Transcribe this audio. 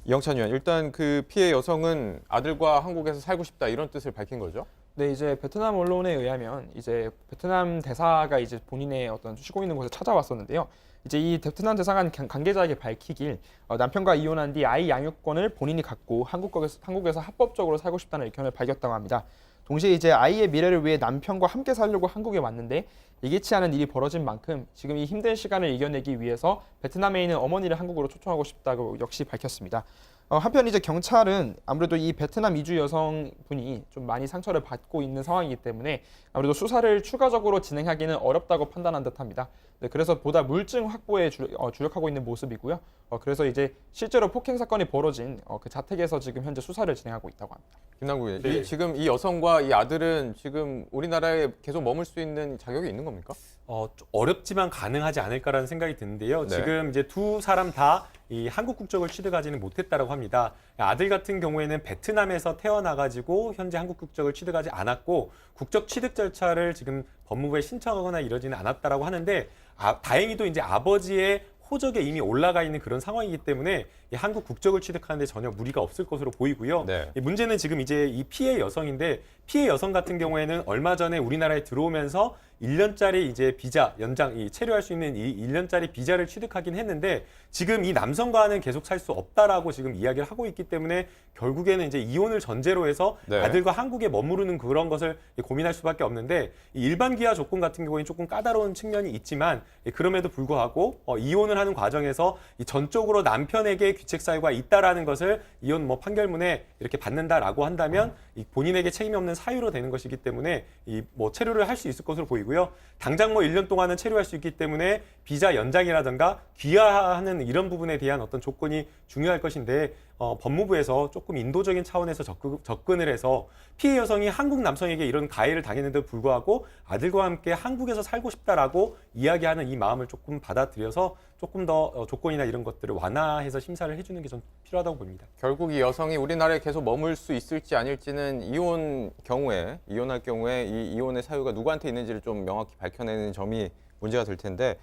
이영찬 의원, 일단 그 피해 여성은 아들과 한국에서 살고 싶다 이런 뜻을 밝힌 거죠? 네, 이제 베트남 언론에 의하면 이제 베트남 대사가 이제 본인의 어떤 쉬고 있는 곳에 찾아왔었는데요. 이제 이 베트남 대사관 관계자에게 밝히길 남편과 이혼한 뒤 아이 양육권을 본인이 갖고 한국에서 합법적으로 살고 싶다는 의견을 밝혔다고 합니다. 동시에 이제 아이의 미래를 위해 남편과 함께 살려고 한국에 왔는데 예기치 않은 일이 벌어진 만큼 지금 이 힘든 시간을 이겨내기 위해서 베트남에 있는 어머니를 한국으로 초청하고 싶다고 역시 밝혔습니다. 한편 이제 경찰은 아무래도 이 베트남 이주 여성분이 좀 많이 상처를 받고 있는 상황이기 때문에 아무래도 수사를 추가적으로 진행하기는 어렵다고 판단한 듯합니다. 네, 그래서 보다 물증 확보에 주력하고 있는 모습이고요. 그래서 이제 실제로 폭행 사건이 벌어진 그 자택에서 지금 현재 수사를 진행하고 있다고 합니다. 김남국 의원, 네. 지금 이 여성과 이 아들은 지금 우리나라에 계속 머물 수 있는 자격이 있는 겁니까? 좀 어렵지만 가능하지 않을까라는 생각이 드는데요. 네. 지금 이제 두 사람 다 이 한국 국적을 취득하지는 못했다고 합니다. 아들 같은 경우에는 베트남에서 태어나가지고 현재 한국 국적을 취득하지 않았고 국적 취득 절차를 지금 법무부에 신청하거나 이러지는 않았다라고 하는데 다행히도 이제 아버지의 호적에 이미 올라가 있는 그런 상황이기 때문에 이 한국 국적을 취득하는데 전혀 무리가 없을 것으로 보이고요. 네. 이 문제는 지금 이제 이 피해 여성인데 피해 여성 같은 경우에는 얼마 전에 우리나라에 들어오면서 1년짜리 이제 비자 연장 체류할 수 있는 이 1년짜리 비자를 취득하긴 했는데 지금 이 남성과는 계속 살 수 없다라고 지금 이야기를 하고 있기 때문에 결국에는 이제 이혼을 전제로 해서 네. 아들과 한국에 머무르는 그런 것을 고민할 수밖에 없는데 이 일반 귀화 조건 같은 경우에는 조금 까다로운 측면이 있지만 그럼에도 불구하고 이혼을 하는 과정에서 이 전적으로 남편에게 귀책 사유가 있다라는 것을 이혼 판결문에 이렇게 받는다라고 한다면 이 본인에게 책임이 없는 사유로 되는 것이기 때문에 이 체류를 할 수 있을 것으로 보이고요. 당장 1년 동안은 체류할 수 있기 때문에 비자 연장이라든가 귀화하는 이런 부분에 대한 어떤 조건이 중요할 것인데 법무부에서 조금 인도적인 차원에서 접근을 해서 피해 여성이 한국 남성에게 이런 가해를 당했는데도 불구하고 아들과 함께 한국에서 살고 싶다라고 이야기하는 이 마음을 조금 받아들여서 조금 더 조건이나 이런 것들을 완화해서 심사를 해주는 게 좀 필요하다고 봅니다. 결국 이 여성이 우리나라에 계속 머물 수 있을지 아닐지는 이혼할 경우에 이 이혼의 사유가 누구한테 있는지를 좀 명확히 밝혀내는 점이 문제가 될 텐데